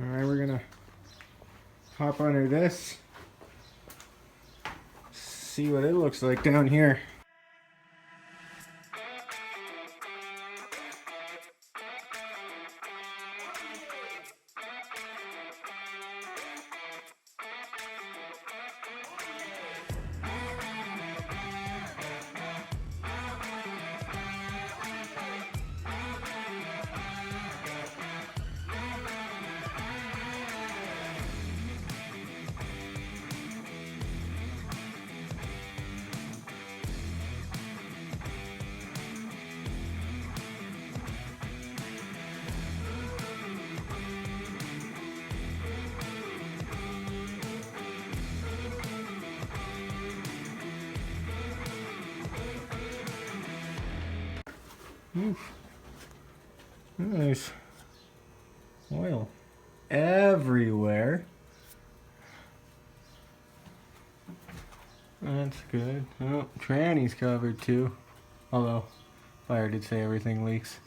Alright, we're gonna hop under this, see what it looks like down here. Oof. There's oil everywhere. That's good. Oh, tranny's covered too. Although, fire did say everything leaks.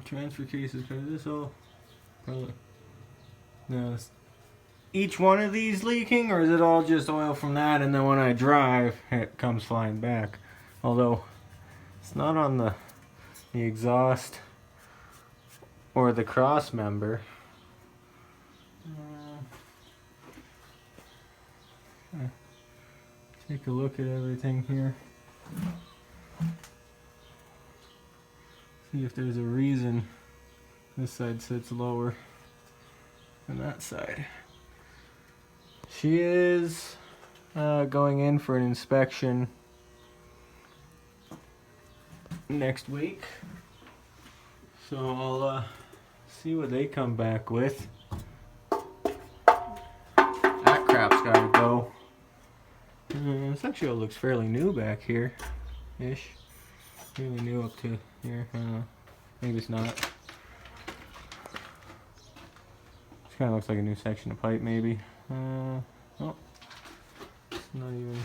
Transfer cases covered. This all probably. No, each one of these leaking, or is it all just oil from that, and then when I drive it comes flying back? Although it's not on the exhaust or the cross member. Take a look at everything here, see if there's a reason this side sits lower than that side. She is going in for an inspection next week, so I'll see what they come back with. That crap's gotta go. This actually looks fairly new back here ish. Really new up to here. Maybe it's not. This kind of looks like a new section of pipe, maybe. Oh, it's not even.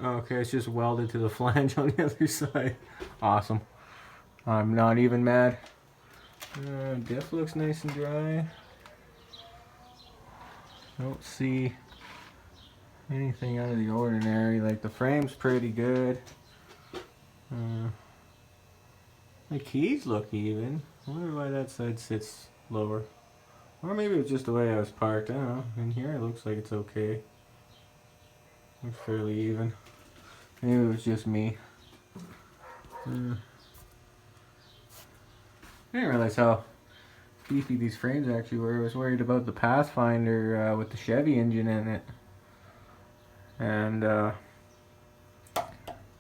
Okay, it's just welded to the flange on the other side. Awesome. I'm not even mad. Diff looks nice and dry. Don't see anything out of the ordinary. Like, the frame's pretty good. The keys look even. I wonder why that side sits lower. Or maybe it's just the way I was parked. I don't know. In here it looks like it's okay. Looks fairly even. Maybe it was just me. I didn't realize how beefy these frames actually were. I was worried about the Pathfinder with the Chevy engine in it. And I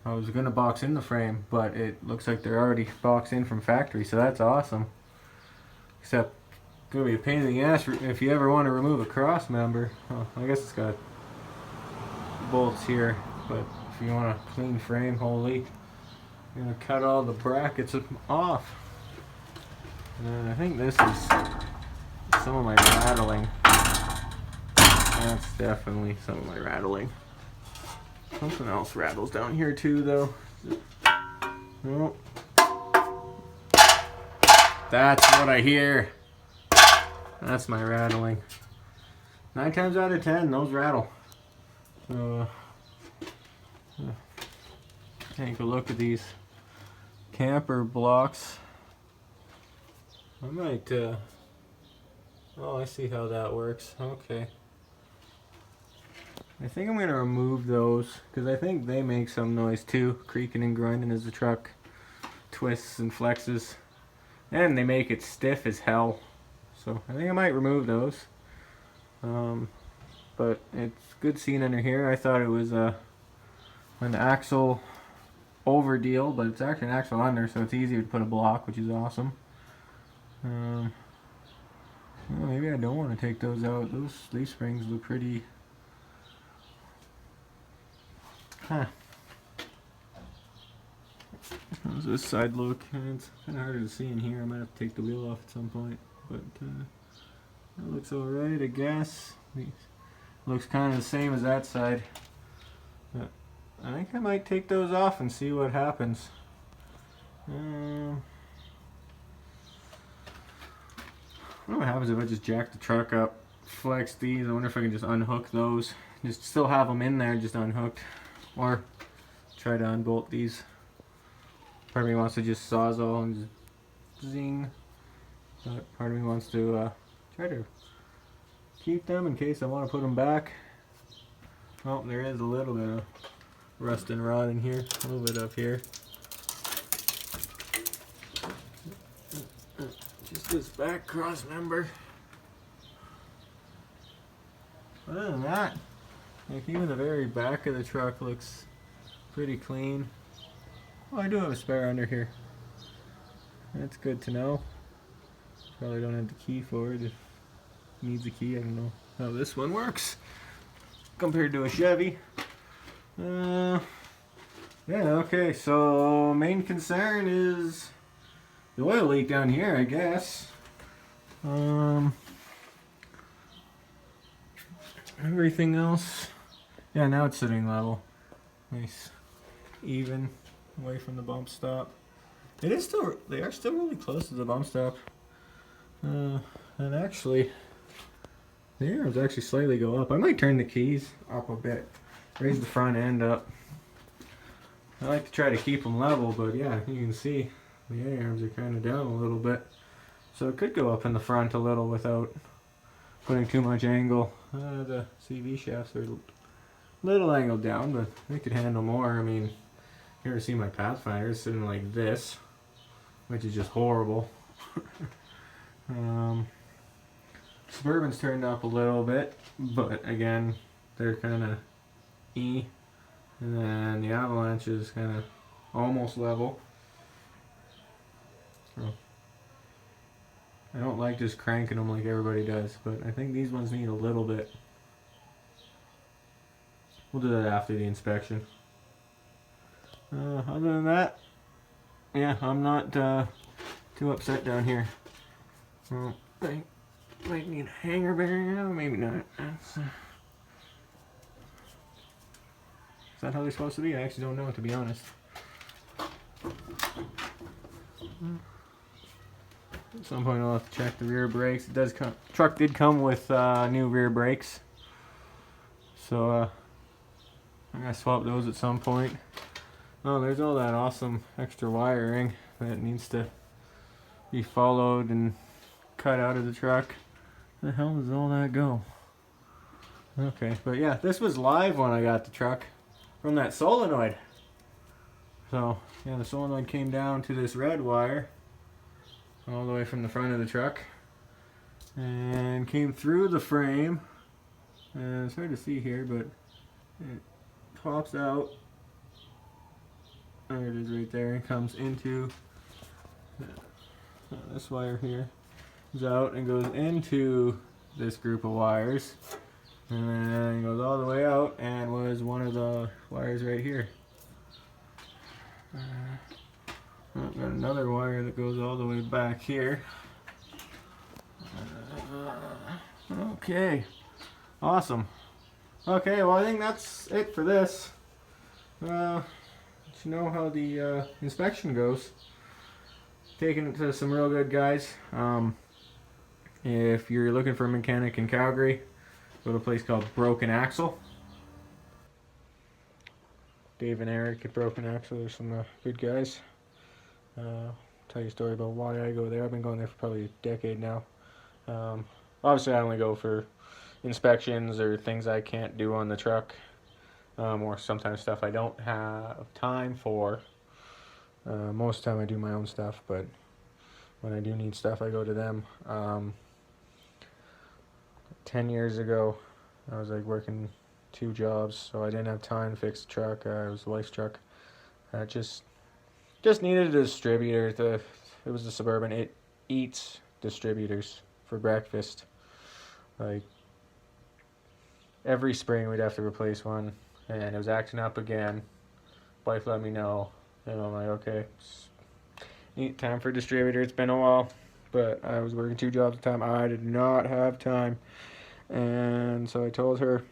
was gonna box in the frame, but it looks like they're already boxed in from factory, so that's awesome. Except it's gonna be a pain in the ass if you ever want to remove a cross member. Oh, I guess it's got bolts here, but if you want a clean frame, holy, you're gonna cut all the brackets off. And I think this is some of my rattling. That's definitely some of my rattling. Something else rattles down here too, though. Oh. That's what I hear. That's my rattling. 9 times out of 10, those rattle. So, take a look at these camper blocks. I might, oh, I see how that works. Okay. I think I'm going to remove those, because I think they make some noise too, creaking and grinding as the truck twists and flexes. And they make it stiff as hell. So I think I might remove those. But it's good seeing under here. I thought it was an axle over deal, but it's actually an axle under, so it's easier to put a block, which is awesome. Well, maybe I don't want to take those out. Those leaf springs look pretty. Huh. How does this side look? It's kind of harder to see in here. I might have to take the wheel off at some point, but that looks alright, I guess. Looks kind of the same as that side. I think I might take those off and see what happens. I wonder what happens if I just jack the truck up, flex these. I wonder if I can just unhook those. Just still have them in there, just unhooked. Or try to unbolt these. Part of me wants to just sawzall and just zing. But part of me wants to try to keep them in case I want to put them back. Oh, there is a little bit of rust and rot in here. A little bit up here. Just this back cross member. Other than that, like even the very back of the truck looks pretty clean. Oh, I do have a spare under here. That's good to know. Probably don't have the key for it if it needs a key. I don't know how this one works compared to a Chevy. Yeah, okay, so main concern is the oil leak down here, I guess. Everything else, yeah, now it's sitting level. Nice, even, away from the bump stop. It is still, they are still really close to the bump stop. And actually, the arms actually slightly go up. I might turn the keys up a bit, raise the front end up. I like to try to keep them level, but yeah, you can see the A-arms are kind of down a little bit. So it could go up in the front a little without putting too much angle. The CV shafts are a little angled down, but they could handle more. I mean, you ever see my Pathfinder sitting like this, which is just horrible. Suburban's turned up a little bit, but again, they're kind of E. And then the Avalanche is kind of almost level. So I don't like just cranking them like everybody does, but I think these ones need a little bit. We'll do that after the inspection. Other than that, yeah, I'm not too upset down here. Well, I might need a hanger bearing now, maybe not. Is that how they're supposed to be? I actually don't know, to be honest. At some point I'll have to check the rear brakes. It does come. Truck did come with new rear brakes, so I'm gonna swap those at some point. Oh, there's all that awesome extra wiring that needs to be followed and cut out of the truck. Where the hell does all that go? Okay, but yeah, this was live when I got the truck from that solenoid. So yeah, the solenoid came down to this red wire all the way from the front of the truck and came through the frame, and it's hard to see here, but it pops out. There it is right there, and comes into this wire here, goes out and goes into this group of wires, and then goes all the way out and was one of the wires right here. I've got another wire that goes all the way back here. Okay, awesome. Okay, well I think that's it for this. Let you know how the inspection goes. Taking it to some real good guys. If you're looking for a mechanic in Calgary, go to a place called Broken Axle. Dave and Eric at Broken Axle are some good guys. Tell you a story about why I go there. I've been going there for probably a decade now. Obviously I only go for inspections or things I can't do on the truck, or sometimes stuff I don't have time for. Most of the time I do my own stuff, but when I do need stuff I go to them. 10 years ago I was like working 2 jobs, so I didn't have time to fix the truck. It was the wife's truck. Just needed a distributor. It was the Suburban. It eats distributors for breakfast. Like every spring we'd have to replace one, and it was acting up again. Wife let me know, and I'm like, okay, neat time for a distributor. It's been a while, but I was working 2 jobs at the time. I did not have time, and so I told her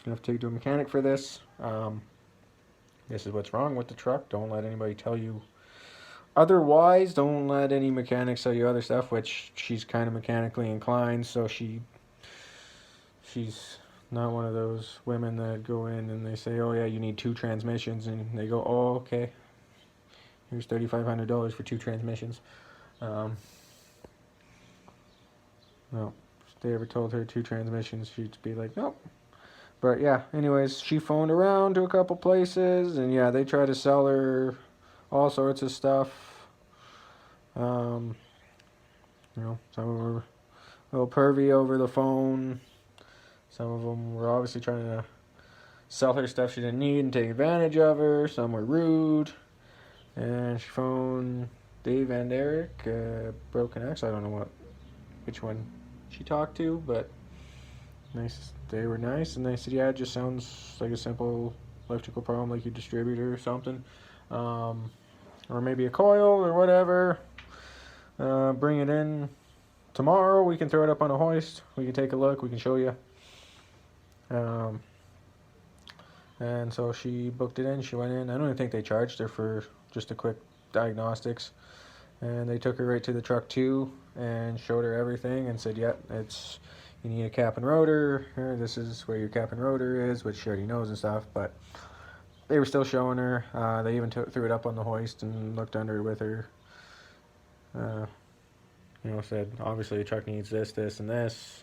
I have to take it to a mechanic for this. this is what's wrong with the truck. Don't let anybody tell you otherwise. Don't let any mechanics tell you other stuff, which she's kind of mechanically inclined, so she's not one of those women that go in and they say, oh yeah, you need 2 transmissions, and they go, oh okay, here's $3,500 for 2 transmissions. No, if they ever told her 2 transmissions, she'd be like, nope. But yeah, anyways, she phoned around to a couple places, and yeah, they try to sell her all sorts of stuff. Some of them were a little pervy over the phone. Some of them were obviously trying to sell her stuff she didn't need and take advantage of her. Some were rude. And she phoned Dave and Eric, Broken X. I don't know which one she talked to, but nice. They were nice, and they said, yeah, it just sounds like a simple electrical problem, like your distributor or something. Or maybe a coil or whatever. Bring it in tomorrow. We can throw it up on a hoist. We can take a look. We can show you. And so she booked it in. She went in. I don't even think they charged her for just a quick diagnostics. And they took her right to the truck too and showed her everything and said, yeah, you need a cap and rotor. Here, this is where your cap and rotor is, which she already knows and stuff. But they were still showing her. They even threw it up on the hoist and looked under with her. Said, obviously the truck needs this, this, and this.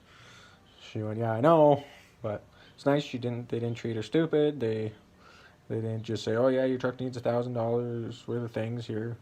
She went, yeah, I know, but it's nice they didn't treat her stupid. They didn't just say, oh yeah, your truck needs $1,000 worth of things here.